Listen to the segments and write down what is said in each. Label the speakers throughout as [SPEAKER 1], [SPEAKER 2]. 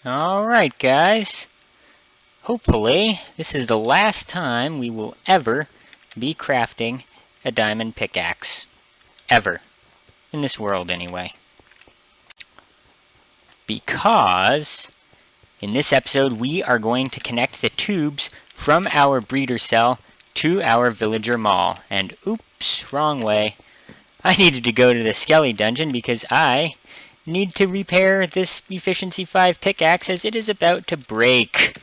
[SPEAKER 1] Alright guys, hopefully this is the last time we will ever be crafting a diamond pickaxe. Ever. In this world anyway. Because in this episode we are going to connect the tubes from our breeder cell to our villager mall. And oops, wrong way. I needed to go to the Skelly dungeon because I need to repair this Efficiency 5 pickaxe as it is about to break.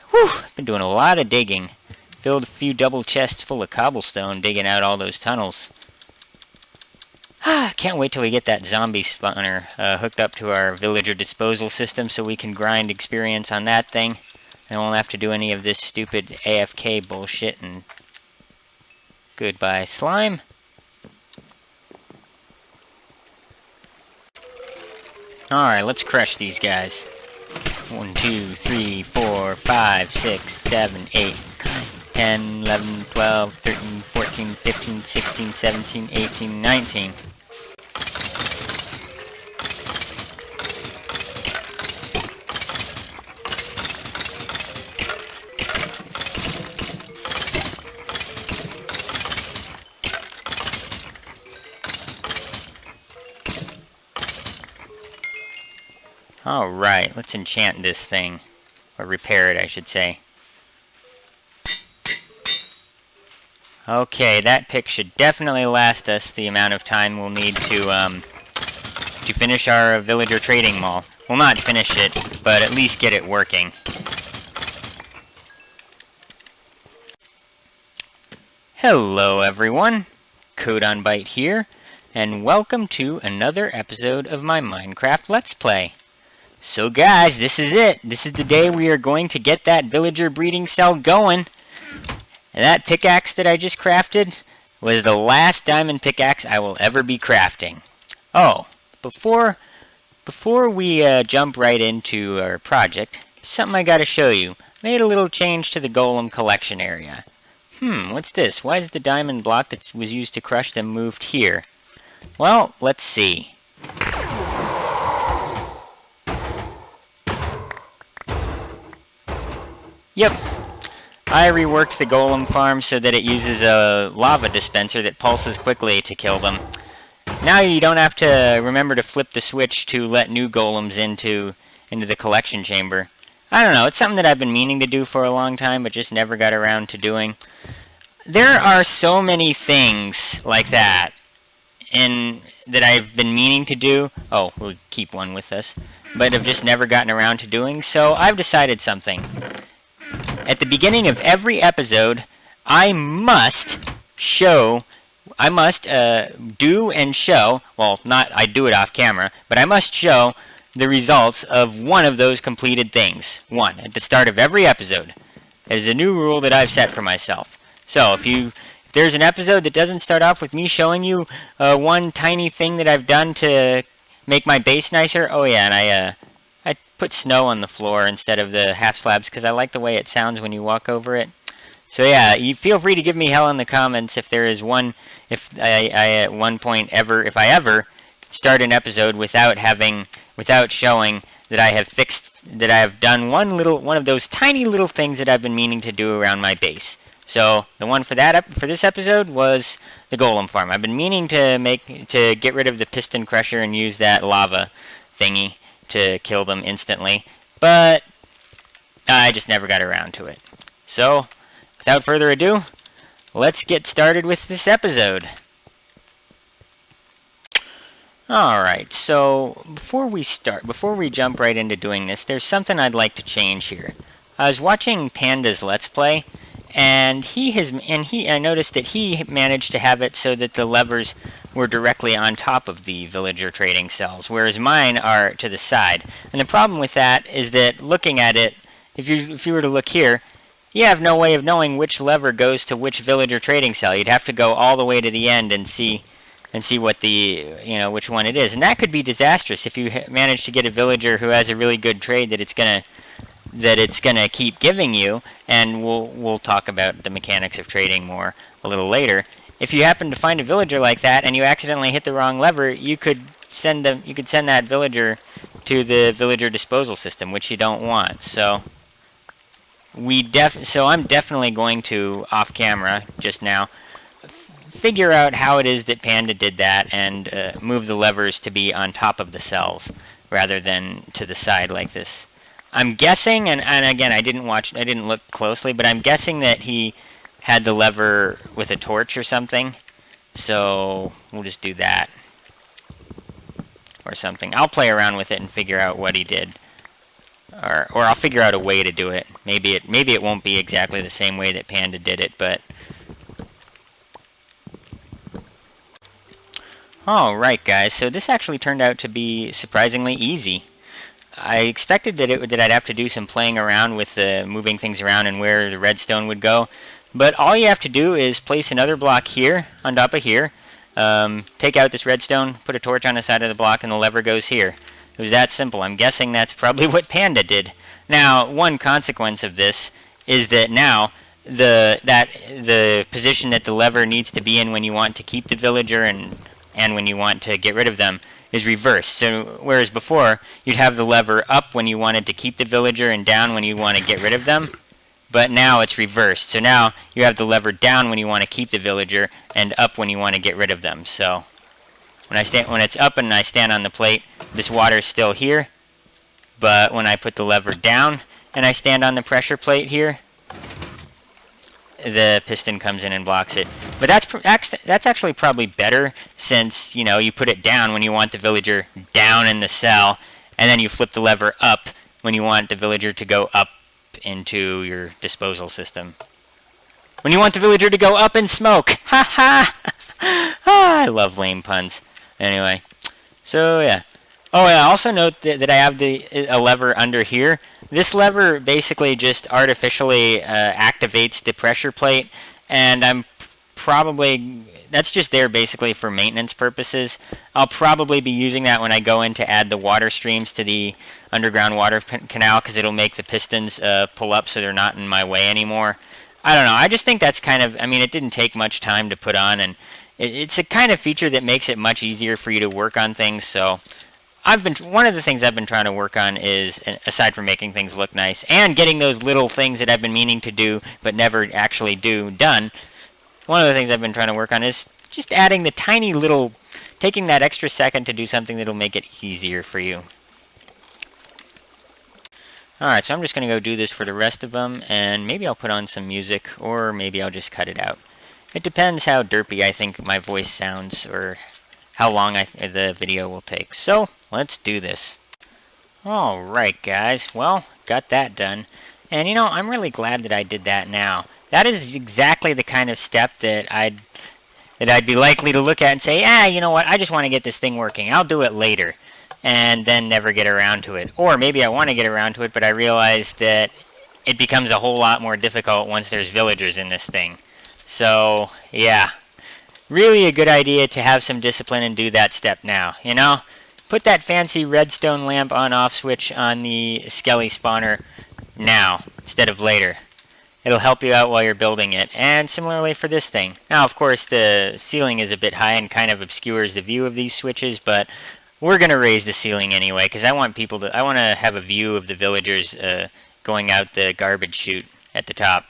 [SPEAKER 1] Whew, I've been doing a lot of digging. Filled a few double chests full of cobblestone digging out all those tunnels. Can't wait till we get that zombie spawner hooked up to our villager disposal system so we can grind experience on that thing. I won't have to do any of this stupid AFK bullshit and goodbye slime. Alright, let's crush these guys. 1, 2, 3, 4, 5, 6, 7, 8, 9, 10, 11, 12, 13, 14, 15, 16, 17, 18, 19. Alright, let's enchant this thing. Or repair it, I should say. Okay, that pick should definitely last us the amount of time we'll need to finish our villager trading mall. Well, not finish it, but at least get it working. Hello everyone, CodeOnBite here, and welcome to another episode of my Minecraft Let's Play. So guys, this is it. This is the day we are going to get that villager breeding cell going. And that pickaxe that I just crafted was the last diamond pickaxe I will ever be crafting. Oh, before we jump right into our project, something I gotta show you. Made a little change to the golem collection area. What's this? Why is the diamond block that was used to crush them moved here? Well, let's see. Yep, I reworked the golem farm so that it uses a lava dispenser that pulses quickly to kill them. Now you don't have to remember to flip the switch to let new golems into the collection chamber. I don't know, it's something that I've been meaning to do for a long time, but just never got around to doing. There are so many things like that that I've been meaning to do. Oh, we'll keep one with us. But have just never gotten around to doing, so I've decided something. At the beginning of every episode, I must do and show, well, not I do it off camera, but I must show the results of one of those completed things. One, at the start of every episode. It is a new rule that I've set for myself. So, if there's an episode that doesn't start off with me showing you one tiny thing that I've done to make my base nicer, oh yeah, and I put snow on the floor instead of the half slabs because I like the way it sounds when you walk over it. So yeah, you feel free to give me hell in the comments if there is one, if I at one point if I ever start an episode without showing that I have done one of those tiny little things that I've been meaning to do around my base. So the one for this episode was the golem farm. I've been meaning to get rid of the piston crusher and use that lava thingy to kill them instantly, but I just never got around to it. So, without further ado, let's get started with this episode. Alright, so before we jump right into doing this, there's something I'd like to change here. I was watching Panda's Let's Play, and I noticed that he managed to have it so that the levers were directly on top of the villager trading cells, whereas mine are to the side. And the problem with that is that looking at it, if you were to look here, you have no way of knowing which lever goes to which villager trading cell. You'd have to go all the way to the end and see what which one it is. And that could be disastrous if you manage to get a villager who has a really good trade that it's gonna keep giving you, and we'll talk about the mechanics of trading more a little later. If you happen to find a villager like that and you accidentally hit the wrong lever, you could send that villager to the villager disposal system, which you don't want. So I'm definitely going to, off camera just now, figure out how it is that Panda did that and move the levers to be on top of the cells rather than to the side like this. I'm guessing, and again, I didn't look closely, but I'm guessing that he had the lever with a torch or something. So we'll just do that or something. I'll play around with it and figure out what he did. Or I'll figure out a way to do it. Maybe it won't be exactly the same way that Panda did it, but alright guys, so this actually turned out to be surprisingly easy. I expected that I'd have to do some playing around with moving things around and where the redstone would go, but all you have to do is place another block here on top of here, take out this redstone, put a torch on the side of the block, and the lever goes here. It was that simple. I'm guessing that's probably what Panda did. Now, one consequence of this is that now the position that the lever needs to be in when you want to keep the villager and when you want to get rid of them is reversed. So whereas before you'd have the lever up when you wanted to keep the villager and down when you want to get rid of them, but now it's reversed. So now you have the lever down when you want to keep the villager and up when you want to get rid of them. So when it's up and I stand on the plate, this water is still here, but when I put the lever down and I stand on the pressure plate here, the piston comes in and blocks it. But that's actually probably better, since you put it down when you want the villager down in the cell, and then you flip the lever up when you want the villager to go up into your disposal system. When you want the villager to go up in smoke! Ha ha! I love lame puns. Anyway, so yeah. Oh, yeah, also note that I have a lever under here. This lever basically just artificially activates the pressure plate, and that's just there basically for maintenance purposes. I'll probably be using that when I go in to add the water streams to the underground water canal, because it'll make the pistons pull up so they're not in my way anymore. I don't know, I just think that's kind of, it didn't take much time to put on, and it's a kind of feature that makes it much easier for you to work on things. So one of the things I've been trying to work on is, aside from making things look nice and getting those little things that I've been meaning to do but never actually done, one of the things I've been trying to work on is just adding the tiny little, taking that extra second to do something that'll make it easier for you. Alright, so I'm just going to go do this for the rest of them, and maybe I'll put on some music, or maybe I'll just cut it out. It depends how derpy I think my voice sounds, or how long the video will take. So, let's do this. Alright guys, well, got that done. And I'm really glad that I did that now. That is exactly the kind of step that I'd be likely to look at and say, you know what, I just want to get this thing working. I'll do it later. And then never get around to it. Or maybe I want to get around to it, but I realize that it becomes a whole lot more difficult once there's villagers in this thing. So, yeah. Really a good idea to have some discipline and do that step now, Put that fancy redstone lamp on-off switch on the Skelly spawner now, instead of later. It'll help you out while you're building it, and similarly for this thing. Now, of course, the ceiling is a bit high and kind of obscures the view of these switches, but we're going to raise the ceiling anyway, because I want to have a view of the villagers going out the garbage chute at the top.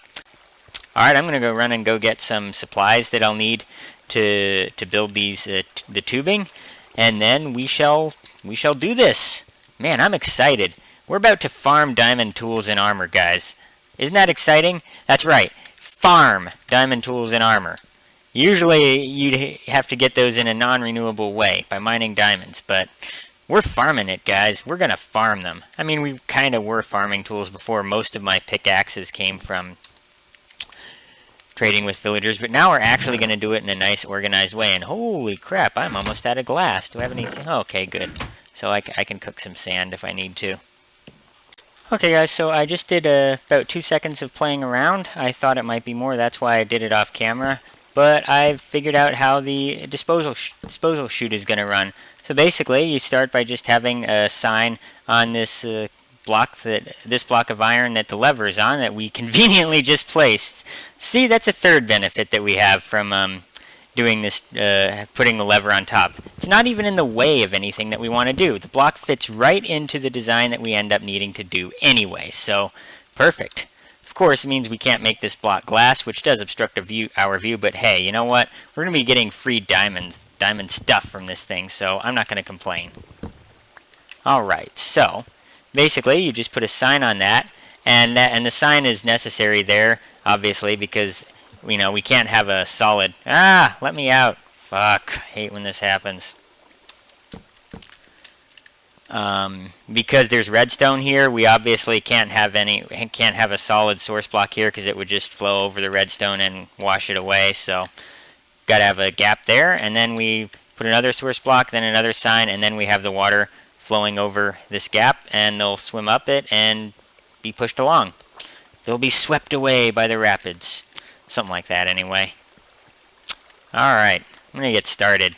[SPEAKER 1] Alright, I'm going to run and go get some supplies that I'll need to build these the tubing, and then we shall do this. Man, I'm excited. We're about to farm diamond tools and armor, guys. Isn't that exciting? That's right. Farm diamond tools and armor. Usually you'd have to get those in a non-renewable way by mining diamonds, but we're farming it, guys. We're gonna farm them. We kind of were farming tools before. Most of my pickaxes came from trading with villagers, but now we're actually going to do it in a nice organized way. And holy crap, I'm almost out of glass. Do I have any sand? Oh, okay, good. So I can cook some sand if I need to. Okay guys, so I just did about 2 seconds of playing around. I thought it might be more, that's why I did it off camera. But I've figured out how the disposal chute is going to run. So basically, you start by just having a sign on this block of iron that the lever is on that we conveniently just placed. See, that's a third benefit that we have from doing this, putting the lever on top. It's not even in the way of anything that we want to do. The block fits right into the design that we end up needing to do anyway, so perfect. Of course, it means we can't make this block glass, which does obstruct our view, but hey, you know what? We're going to be getting free diamond stuff from this thing, so I'm not going to complain. Alright, so basically you just put a sign on that, and the sign is necessary there, obviously, because we can't have a solid... Ah! Let me out! Fuck. Hate when this happens. Because there's redstone here, we obviously can't have a solid source block here, because it would just flow over the redstone and wash it away, so gotta have a gap there, and then we put another source block, then another sign, and then we have the water flowing over this gap, and they'll swim up it and be pushed along. They'll be swept away by the rapids. Something like that, anyway. Alright, I'm gonna get started.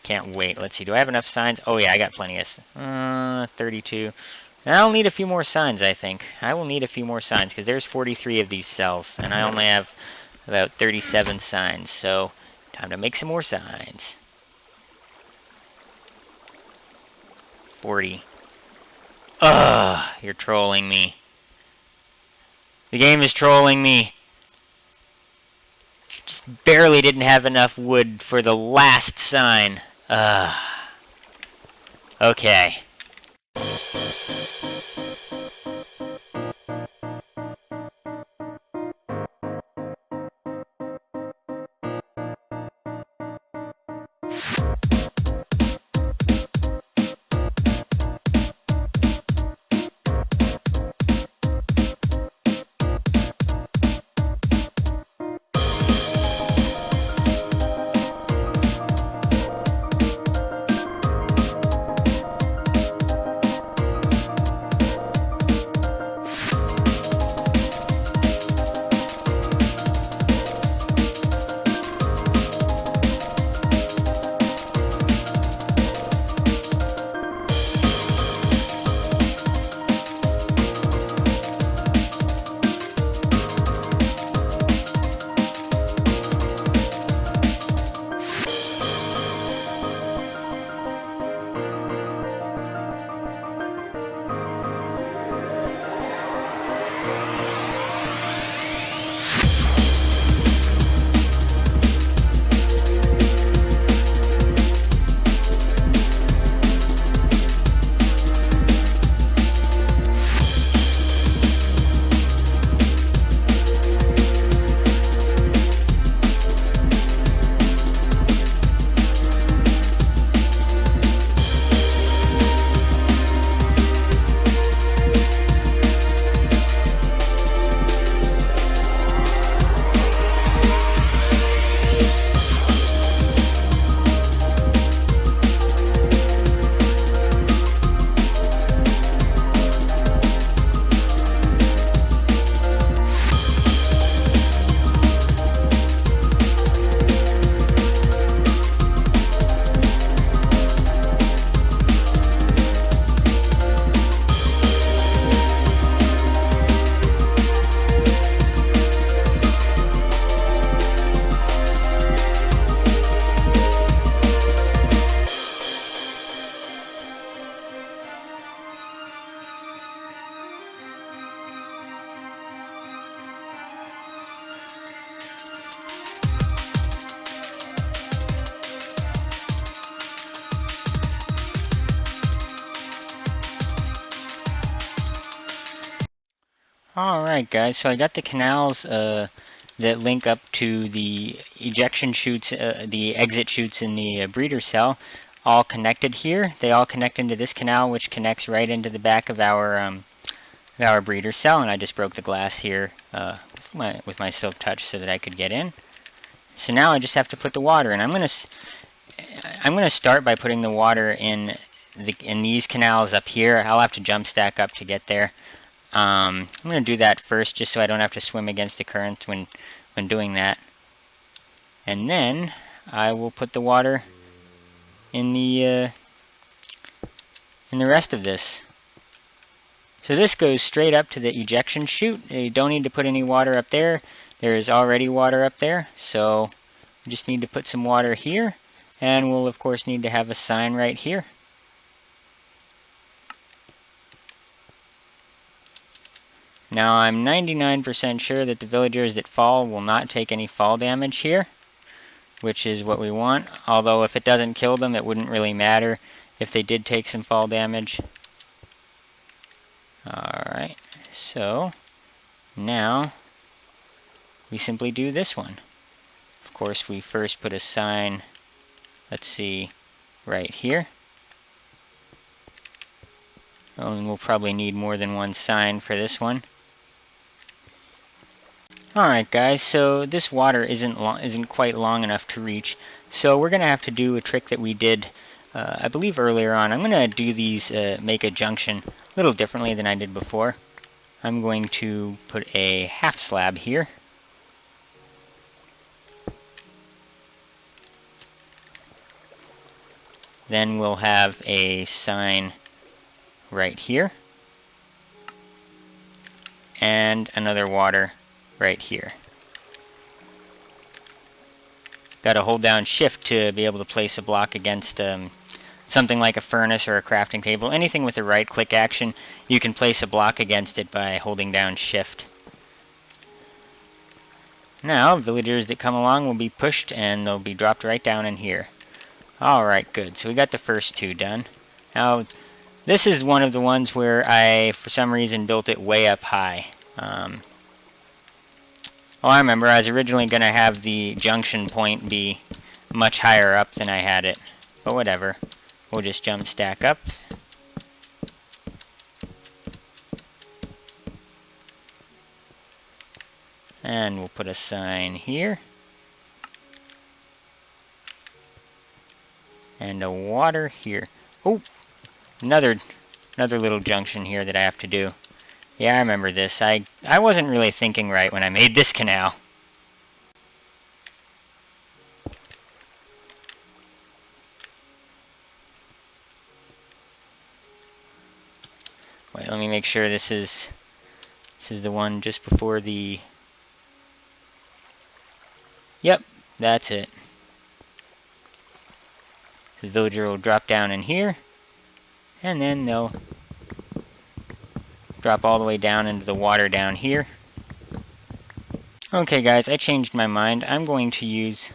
[SPEAKER 1] Can't wait. Let's see, do I have enough signs? Oh yeah, I got plenty of... 32. And I'll need a few more signs, I think. I will need a few more signs, because there's 43 of these cells, and I only have about 37 signs, so time to make some more signs. 40. Ugh, you're trolling me. The game is trolling me. Just barely didn't have enough wood for the last sign. Okay. Alright guys, so I got the canals that link up to the ejection chutes, the exit chutes in the breeder cell, all connected here. They all connect into this canal, which connects right into the back of our breeder cell, and I just broke the glass here with my silk touch so that I could get in. So now I just have to put the water in. I'm gonna start by putting the water in these canals up here. I'll have to jump stack up to get there. I'm going to do that first just so I don't have to swim against the current when doing that. And then I will put the water in the rest of this. So this goes straight up to the ejection chute. You don't need to put any water up there. There is already water up there. So We just need to put some water here, and we'll of course need to have a sign right here. Now I'm 99% sure that the villagers that fall will not take any fall damage here, which is what we want, although if it doesn't kill them it wouldn't really matter if they did take some fall damage. Alright, so now we simply do this one. Of course we first put a sign, let's see, right here. Oh, and we'll probably need more than one sign for this one. Alright guys, so this water isn't quite long enough to reach, so we're going to have to do a trick that we did, I believe earlier on. I'm going to do these, make a junction a little differently than I did before. I'm going to put a half slab here. Then we'll have a sign right here. And another water right here. Got to hold down shift to be able to place a block against something like a furnace or a crafting table. Anything with a right click action, you can place a block against it by holding down shift. Now villagers that come along will be pushed and they'll be dropped right down in here. Alright, good. So we got the first two done. Now this is one of the ones where I for some reason built it way up high. Well, I remember I was originally going to have the junction point be much higher up than I had it. But whatever. We'll just jump stack up. And we'll put a sign here. And a water here. Oh! Another little junction here that I have to do. Yeah, I remember this. I wasn't really thinking right when I made this canal. Wait, let me make sure this is the one just before the... Yep, that's it. The villager will drop down in here, and then they'll drop all the way down into the water down here. Okay guys, I changed my mind. I'm going to use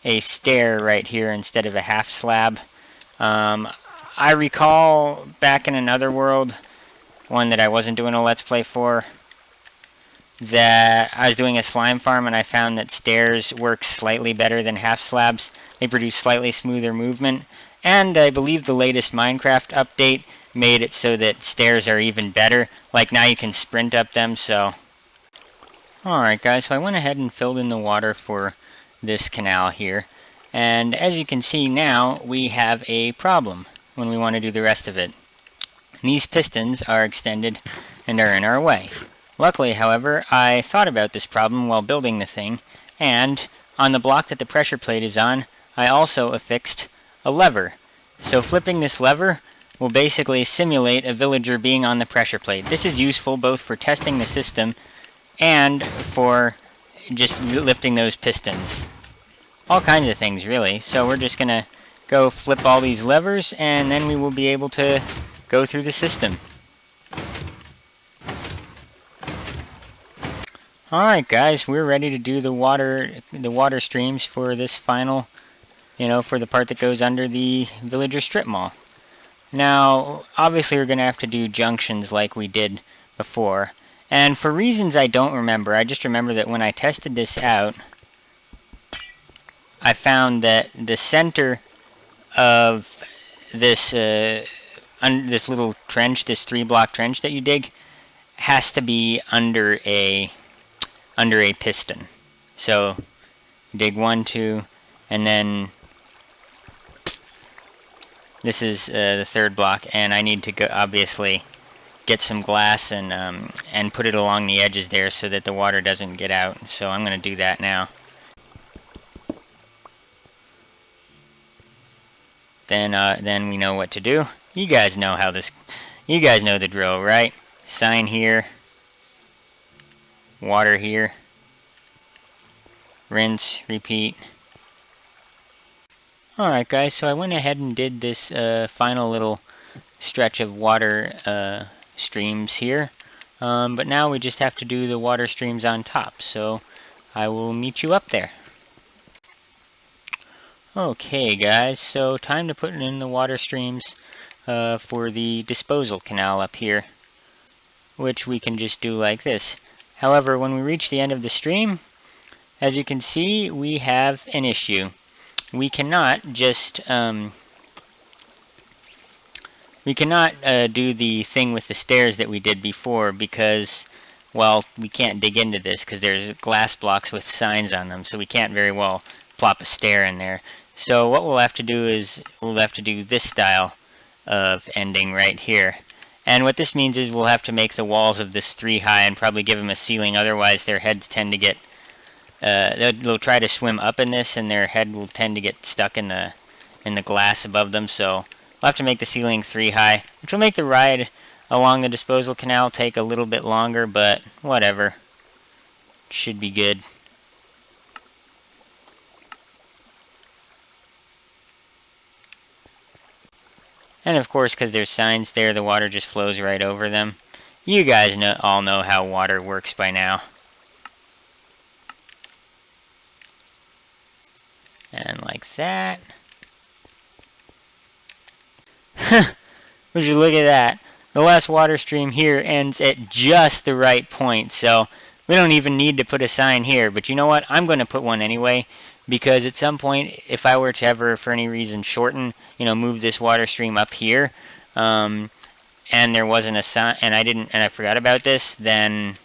[SPEAKER 1] a stair right here instead of a half slab. I recall back in another world, one that I wasn't doing a Let's Play for, that I was doing a slime farm and I found that stairs work slightly better than half slabs. They produce slightly smoother movement, and I believe the latest Minecraft update made it so that stairs are even better. Like now you can sprint up them, so... Alright guys, so I went ahead and filled in the water for this canal here. And as you can see now, we have a problem when we want to do the rest of it. These pistons are extended and are in our way. Luckily, however, I thought about this problem while building the thing, and on the block that the pressure plate is on, I also affixed a lever. So flipping this lever will basically simulate a villager being on the pressure plate. This is useful both for testing the system and for just lifting those pistons. All kinds of things, really. So we're just going to go flip all these levers, and then we will be able to go through the system. Alright guys, we're ready to do the water streams for this final, for the part that goes under the villager strip mall. Now, obviously we're going to have to do junctions like we did before. And for reasons I don't remember, I just remember that when I tested this out, I found that the center of this this little trench, this 3-block trench that you dig, has to be under a piston. So, dig 1, 2, and then this is the 3rd block, and I need to go, obviously get some glass and put it along the edges there so that the water doesn't get out. So I'm going to do that now. Then we know what to do. You guys know how this. You guys know the drill, right? Sign here. Water here. rinse, repeat. Alright guys, so I went ahead and did this final little stretch of water streams here. But now we just have to do the water streams on top, so I will meet you up there. Okay guys, so time to put in the water streams for the disposal canal up here, which we can just do like this. However, when we reach the end of the stream, as you can see, we have an issue. We cannot just do the thing with the stairs that we did before because, well, we can't dig into this because there's glass blocks with signs on them, so we can't very well plop a stair in there. So what we'll have to do is we'll have to do this style of ending right here. And what this means is we'll have to make the walls of this 3 high and probably give them a ceiling, otherwise their heads tend to get they'll try to swim up in this and their head will tend to get stuck in the glass above them. So we'll have to make the ceiling 3 high, which will make the ride along the disposal canal take a little bit longer, but whatever. Should be good. And of course, because there's signs there, the water just flows right over them. You guys all know how water works by now. And like that. Would you look at that? The last water stream here ends at just the right point, so we don't even need to put a sign here. But you know what? I'm going to put one anyway, because at some point, if I were to ever, for any reason, shorten, move this water stream up here, and there wasn't a sign, and I forgot about this, then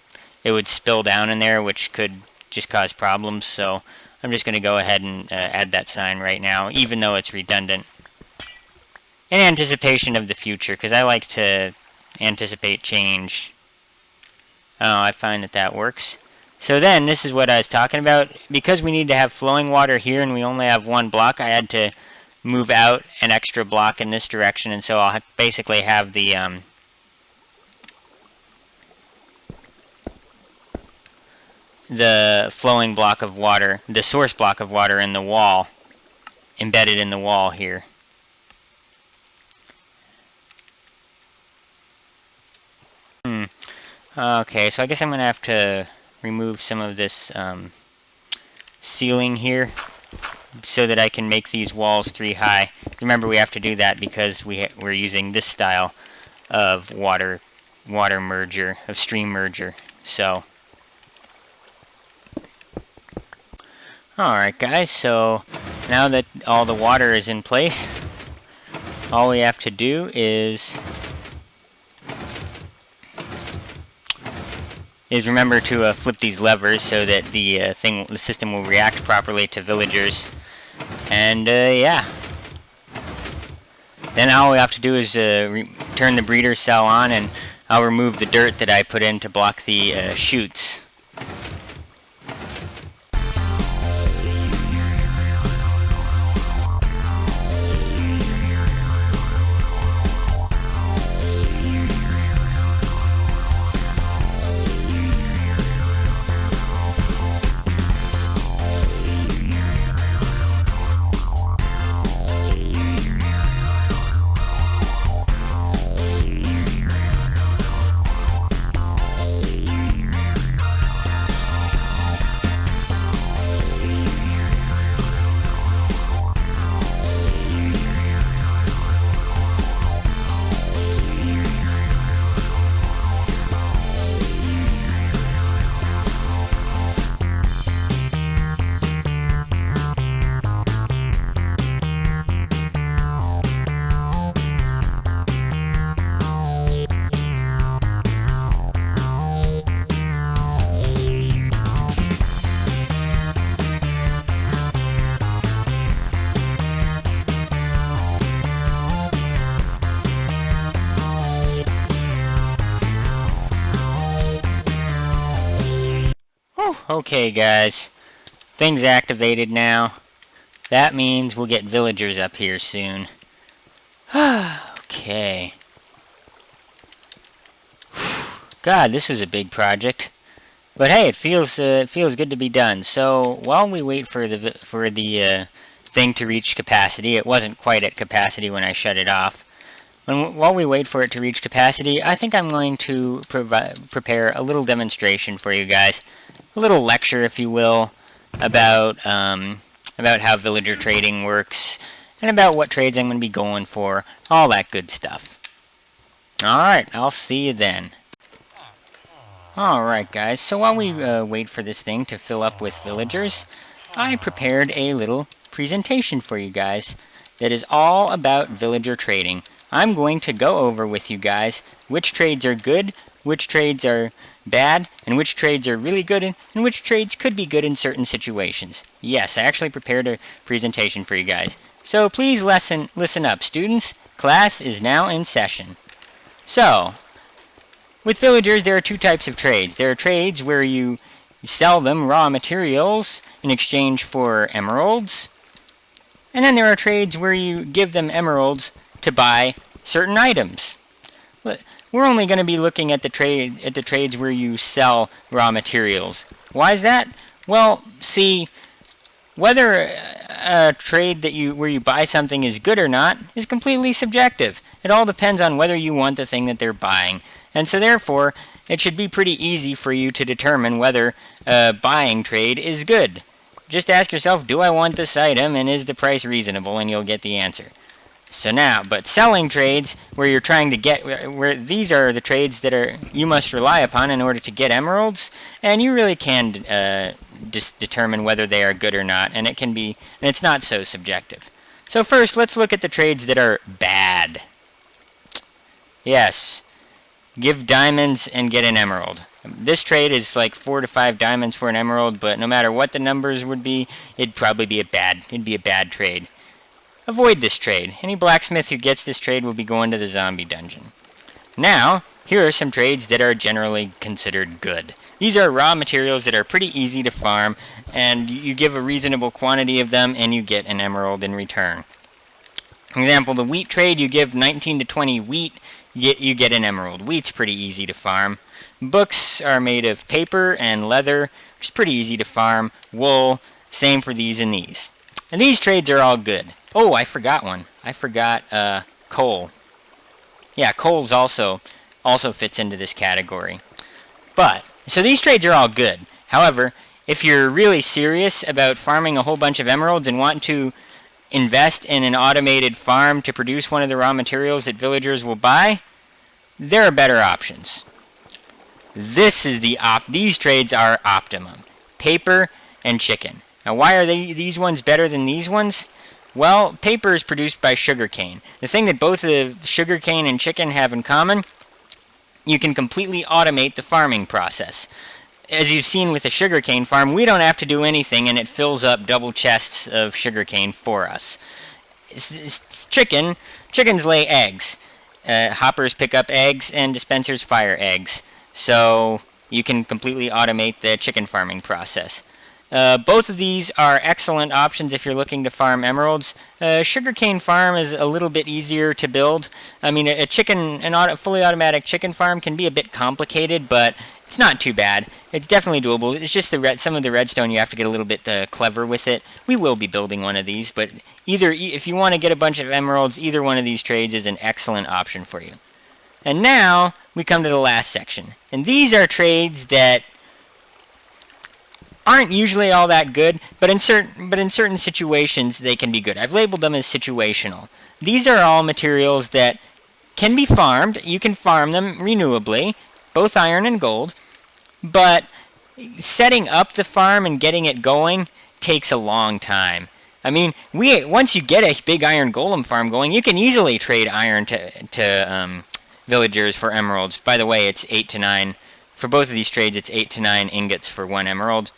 [SPEAKER 1] it would spill down in there, which could just cause problems. So I'm just going to go ahead and add that sign right now, even though it's redundant, in anticipation of the future, because I like to anticipate change. I find that works. So then, this is what I was talking about. Because we need to have flowing water here and we only have 1 block, I had to move out an extra block in this direction, and so I'll basically have the flowing block of water, the source block of water in the wall, embedded in the wall here. Okay, so I guess I'm going to have to remove some of this ceiling here so that I can make these walls 3 high. Remember, we have to do that because we're using this style of water merger, of stream merger. So, alright guys, so now that all the water is in place, all we have to do is remember to flip these levers so that the system will react properly to villagers. And yeah. Then all we have to do is turn the breeder cell on, and I'll remove the dirt that I put in to block the chutes. Okay guys, things activated now. That means we'll get villagers up here soon. Okay. God, this was a big project. But hey, it feels good to be done. So while we wait for the thing to reach capacity, it wasn't quite at capacity when I shut it off. While we wait for it to reach capacity, I think I'm going to prepare a little demonstration for you guys, a little lecture, if you will, about how villager trading works and about what trades I'm going to be going for, all that good stuff. Alright, I'll see you then. Alright guys, so while we wait for this thing to fill up with villagers, I prepared a little presentation for you guys that is all about villager trading. I'm going to go over with you guys which trades are good, which trades are bad, and which trades are really good, and which trades could be good in certain situations. Yes, I actually prepared a presentation for you guys. So please listen up, students. Class is now in session. So, with villagers, there are two types of trades. There are trades where you sell them raw materials in exchange for emeralds. And then there are trades where you give them emeralds to buy certain items. We're only going to be looking at the trades where you sell raw materials. Why is that? Well, see, whether a trade where you buy something is good or not is completely subjective. It all depends on whether you want the thing that they're buying. And so therefore, it should be pretty easy for you to determine whether a buying trade is good. Just ask yourself, do I want this item, and is the price reasonable, and you'll get the answer. So now, but selling trades, where you're trying to where these are the trades that you must rely upon in order to get emeralds, and you really can just determine whether they are good or not, and it's not so subjective. So first, let's look at the trades that are bad. Yes. Give diamonds and get an emerald. This trade is like 4 to 5 diamonds for an emerald, but no matter what the numbers would be, it'd be a bad trade. Avoid this trade. Any blacksmith who gets this trade will be going to the zombie dungeon. Now, here are some trades that are generally considered good. These are raw materials that are pretty easy to farm, and you give a reasonable quantity of them and you get an emerald in return. For example, the wheat trade, you give 19 to 20 wheat, you get an emerald. Wheat's pretty easy to farm. Books are made of paper and leather, which is pretty easy to farm. Wool, same for these and these. And these trades are all good. Oh, I forgot one. I forgot coal. Yeah, coal's also fits into this category. So these trades are all good. However, if you're really serious about farming a whole bunch of emeralds and want to invest in an automated farm to produce one of the raw materials that villagers will buy, there are better options. These trades are optimum. Paper and chicken. Now why are these ones better than these ones? Well, paper is produced by sugarcane. The thing that both the sugarcane and chicken have in common, you can completely automate the farming process. As you've seen with a sugarcane farm, we don't have to do anything and it fills up double chests of sugarcane for us. Chickens lay eggs. Hoppers pick up eggs and dispensers fire eggs. So you can completely automate the chicken farming process. Both of these are excellent options if you're looking to farm emeralds. Sugarcane farm is a little bit easier to build. I mean, a fully automatic chicken farm can be a bit complicated, but it's not too bad. It's definitely doable. It's just some of the redstone you have to get a little bit clever with it. We will be building one of these, but if you want to get a bunch of emeralds, either one of these trades is an excellent option for you. And now we come to the last section. And these are trades that aren't usually all that good, but in certain situations they can be good. I've labeled them as situational. These are all materials that can be farmed. You can farm them renewably, both iron and gold, but setting up the farm and getting it going takes a long time. I mean, once you get a big iron golem farm going, you can easily trade iron to villagers for emeralds. By the way, it's 8 to 9. For both of these trades, it's 8 to 9 ingots for 1 emerald.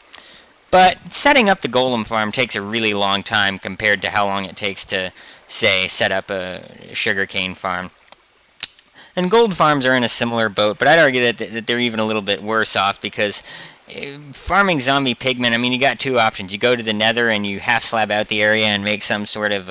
[SPEAKER 1] But setting up the golem farm takes a really long time compared to how long it takes to, say, set up a sugarcane farm. And gold farms are in a similar boat, but I'd argue that they're even a little bit worse off because farming zombie pigmen, I mean, you got two options. You go to the nether and you half slab out the area and make some sort of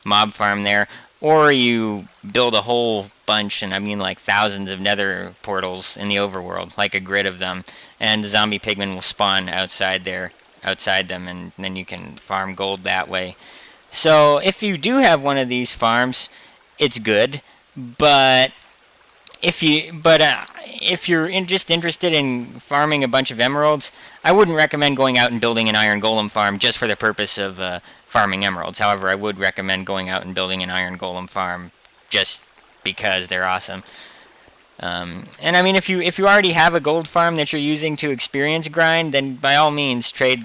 [SPEAKER 1] mob farm there. or you build a whole bunch, and I mean like thousands of nether portals in the overworld, like a grid of them, and the zombie pigmen will spawn outside them, and then you can farm gold that way. So if you do have one of these farms, it's good, but if you're just interested in farming a bunch of emeralds, I wouldn't recommend going out and building an iron golem farm just for the purpose of farming emeralds. However, I would recommend going out and building an iron golem farm just because they're awesome. And I mean, if you already have a gold farm that you're using to experience grind, then by all means trade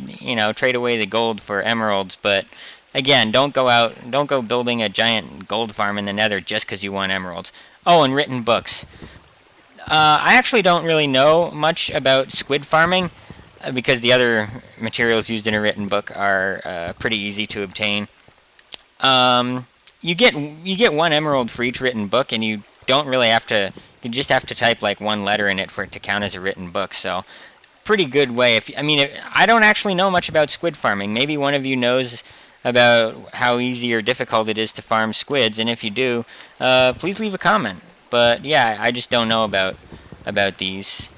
[SPEAKER 1] away the gold for emeralds. But again, don't go building a giant gold farm in the Nether just because you want emeralds. Oh, and written books. I actually don't really know much about squid farming because the other materials used in a written book are pretty easy to obtain. You get 1 emerald for each written book, and you don't really have to. You just have to type like 1 letter in it for it to count as a written book. So, pretty good way. I don't actually know much about squid farming. Maybe one of you knows about how easy or difficult it is to farm squids, and if you do, please leave a comment. But yeah, I just don't know about these.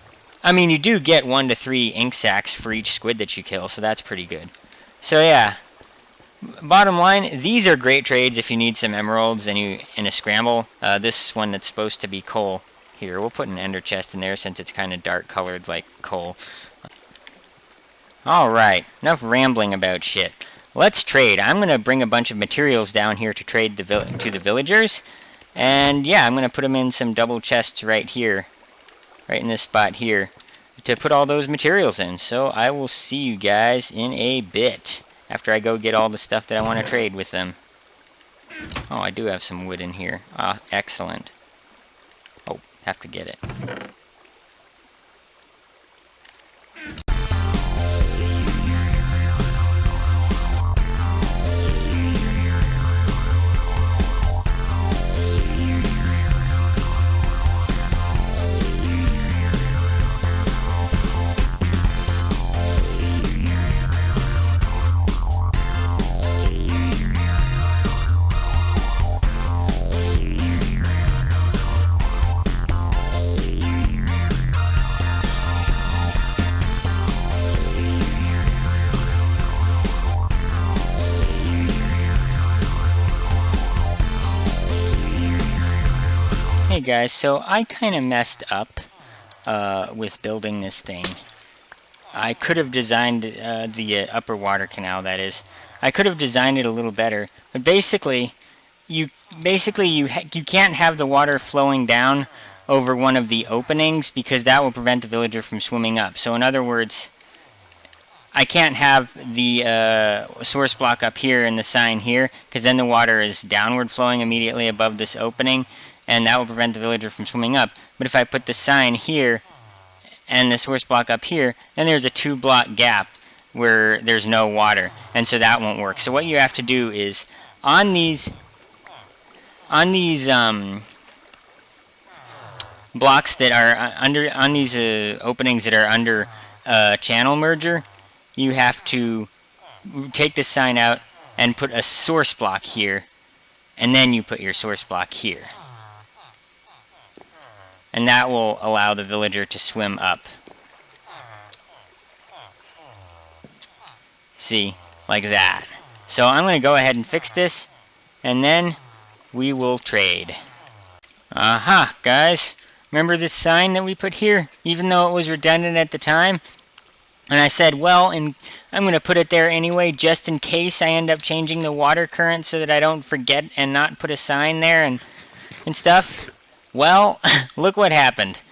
[SPEAKER 1] I mean, you do get 1 to 3 ink sacs for each squid that you kill, so that's pretty good. So yeah, bottom line, these are great trades if you need some emeralds and you in a scramble. This one that's supposed to be coal. Here, we'll put an ender chest in there since it's kind of dark colored like coal. Alright, enough rambling about shit. Let's trade. I'm going to bring a bunch of materials down here to trade to the villagers. And yeah, I'm going to put them in some double chests right here. Right in this spot here. To put all those materials in. So I will see you guys in a bit. After I go get all the stuff that I want to trade with them. Oh, I do have some wood in here. Ah, excellent. Oh, have to get it. Hey guys, so I kind of messed up with building this thing. I could have designed the upper water canal, that is. I could have designed it a little better, but basically you can't have the water flowing down over one of the openings because that will prevent the villager from swimming up. So in other words, I can't have the source block up here and the sign here because then the water is downward flowing immediately above this opening, and that will prevent the villager from swimming up. But if I put the sign here and the source block up here, then there's a 2-block gap where there's no water, and so that won't work. So what you have to do is on these blocks that are on these openings that are under channel merger, you have to take this sign out and put a source block here, and then you put your source block here. And that will allow the villager to swim up. See? Like that. So I'm going to go ahead and fix this, and then we will trade. Aha, guys. Remember this sign that we put here? Even though it was redundant at the time? And I said, well, I'm going to put it there anyway, just in case I end up changing the water current so that I don't forget and not put a sign there and stuff. Well, look what happened.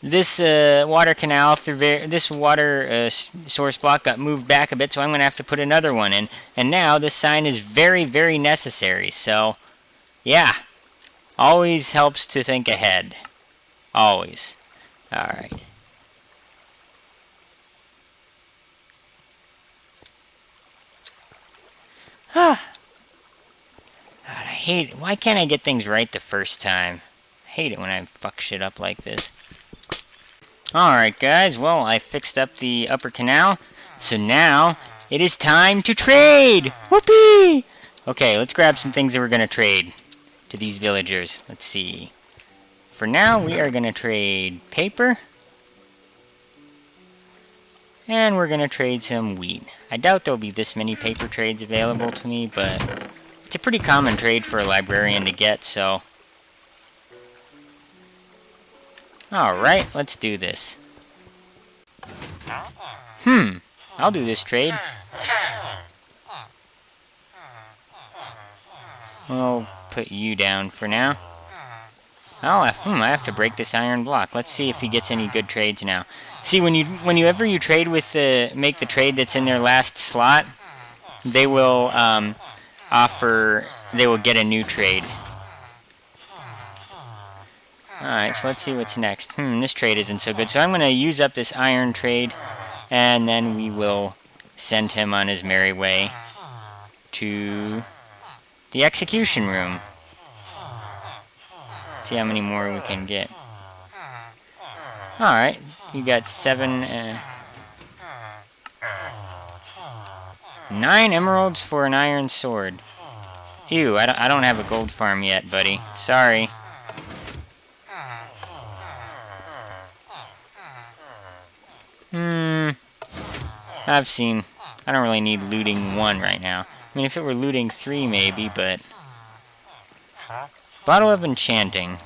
[SPEAKER 1] This water canal, this water source block got moved back a bit, so I'm going to have to put another one in. And now this sign is very, very necessary. So, yeah. Always helps to think ahead. Always. Alright. God, I hate it. Why can't I get things right the first time? I hate it when I fuck shit up like this. Alright guys, well I fixed up the upper canal, so now it is time to trade! Whoopee! Okay, let's grab some things that we're gonna trade to these villagers. Let's see. For now, we are going to trade paper. And we're going to trade some wheat. I doubt there'll be this many paper trades available to me, but it's a pretty common trade for a librarian to get, so... Alright, let's do this. I'll do this trade. We'll put you down for now. I have to break this iron block. Let's see if he gets any good trades now. See, whenever you trade with make the trade that's in their last slot, they will get a new trade. Alright, so let's see what's next. This trade isn't so good. So I'm going to use up this iron trade, and then we will send him on his merry way to the execution room. See how many more we can get. Alright, you got 9 emeralds for an iron sword. Ew, I don't have a gold farm yet, buddy. Sorry. I've seen... I don't really need looting 1 right now. I mean, if it were looting 3, maybe, but... Bottle of Enchanting.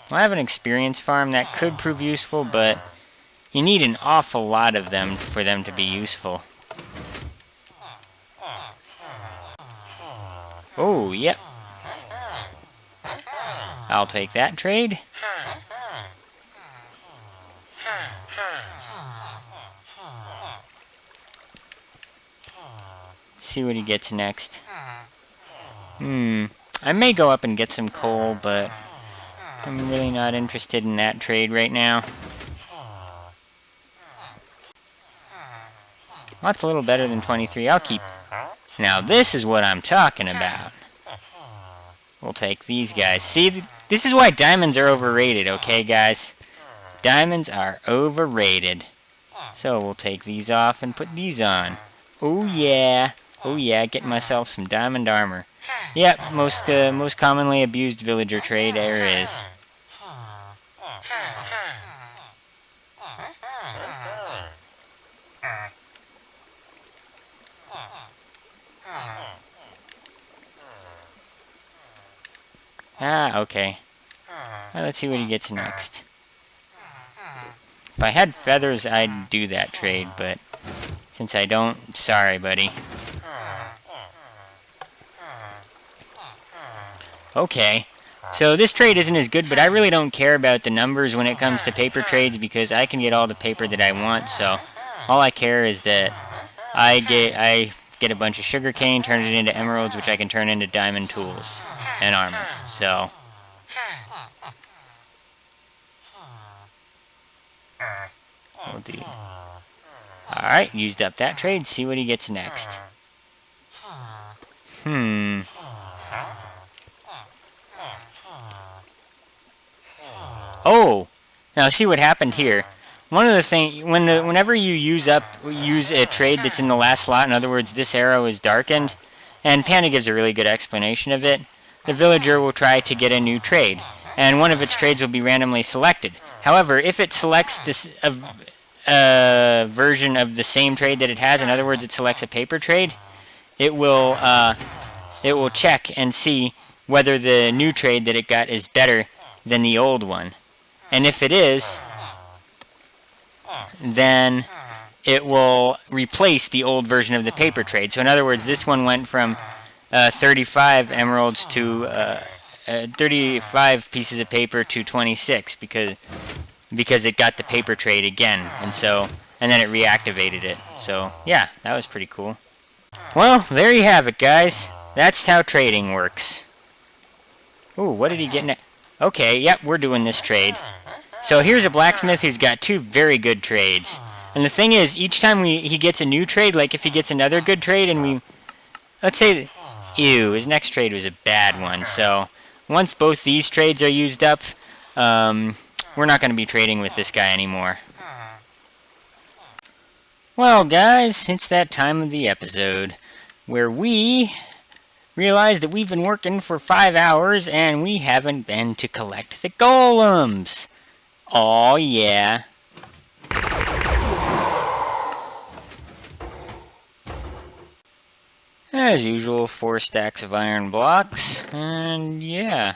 [SPEAKER 1] Well, I have an experience farm that could prove useful, but you need an awful lot of them for them to be useful. Oh, yep. I'll take that trade. See what he gets next. I may go up and get some coal, but I'm really not interested in that trade right now. Well, that's a little better than 23. I'll keep... Now, this is what I'm talking about. We'll take these guys. See, this is why diamonds are overrated, okay, guys? Diamonds are overrated. So, we'll take these off and put these on. Oh, yeah. Oh, yeah, get myself some diamond armor. Yep, most commonly abused villager trade there is. Okay. Well, let's see what he gets next. If I had feathers, I'd do that trade, but since I don't, sorry, buddy. Okay, so this trade isn't as good, but I really don't care about the numbers when it comes to paper trades because I can get all the paper that I want, so all I care is that I get a bunch of sugarcane, turn it into emeralds, which I can turn into diamond tools and armor, so... We'll do... Alright, used up that trade, see what he gets next. Oh! Now see what happened here. One of the things, whenever you use a trade that's in the last slot, in other words, this arrow is darkened, and Panda gives a really good explanation of it, the villager will try to get a new trade, and one of its trades will be randomly selected. However, if it selects this version of the same trade that it has, in other words, it selects a paper trade, it will check and see whether the new trade that it got is better than the old one. And if it is, then it will replace the old version of the paper trade. So in other words, this one went from 35 emeralds to 35 pieces of paper to 26 because it got the paper trade again, and then it reactivated it. So yeah, that was pretty cool. Well, there you have it, guys. That's how trading works. Ooh, what did he get next? Okay, yep, we're doing this trade. So here's a blacksmith who's got 2 very good trades. And the thing is, each time he gets a new trade, like if he gets another good trade and let's say, ew, his next trade was a bad one. So once both these trades are used up, we're not going to be trading with this guy anymore. Well, guys, it's that time of the episode where we realize that we've been working for 5 hours and we haven't been to collect the golems. Oh yeah. As usual, 4 stacks of iron blocks, and yeah.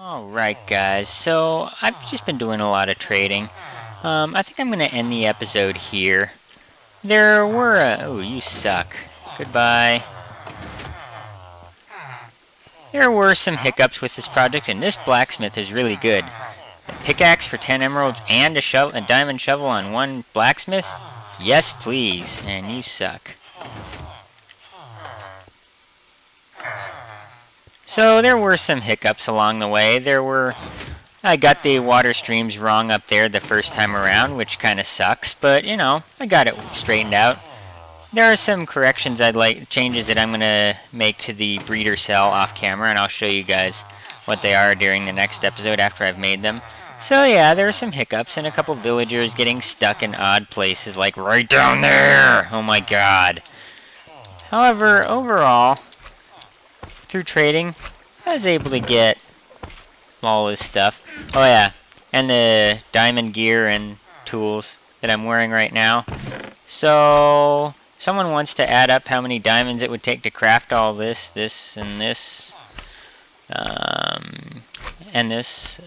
[SPEAKER 1] Alright guys, so I've just been doing a lot of trading. I think I'm going to end the episode here. There were oh, you suck. Goodbye. There were some hiccups with this project, and this blacksmith is really good. A pickaxe for 10 emeralds and a diamond shovel on one blacksmith? Yes, please. And you suck. So there were some hiccups along the way. I got the water streams wrong up there the first time around, which kind of sucks, but you know, I got it straightened out. There are some changes that I'm going to make to the breeder cell off camera, and I'll show you guys what they are during the next episode after I've made them. So yeah, there are some hiccups and a couple villagers getting stuck in odd places, like right down there! Oh my god. However, overall, through trading, I was able to get all this stuff. Oh yeah, and the diamond gear and tools that I'm wearing right now. So, someone wants to add up how many diamonds it would take to craft all this, and this, and this.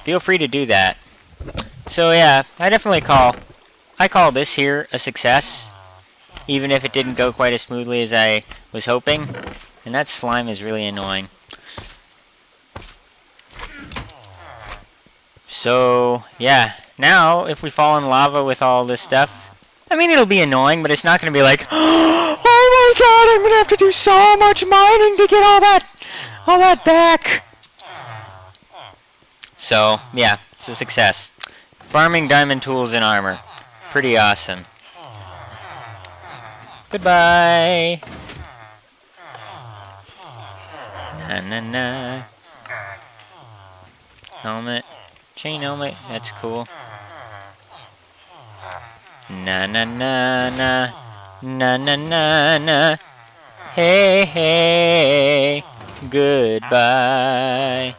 [SPEAKER 1] Feel free to do that. So yeah, I call this here a success, even if it didn't go quite as smoothly as I was hoping. And that slime is really annoying. So, yeah. Now, if we fall in lava with all this stuff, I mean, it'll be annoying, but it's not going to be like, oh my god, I'm going to have to do so much mining to get all that back. So, yeah, it's a success. Farming diamond tools and armor. Pretty awesome. Goodbye. Na na na. Helmet. Chain helmet. That's cool. Na na na na. Na na na na. Hey hey. Goodbye.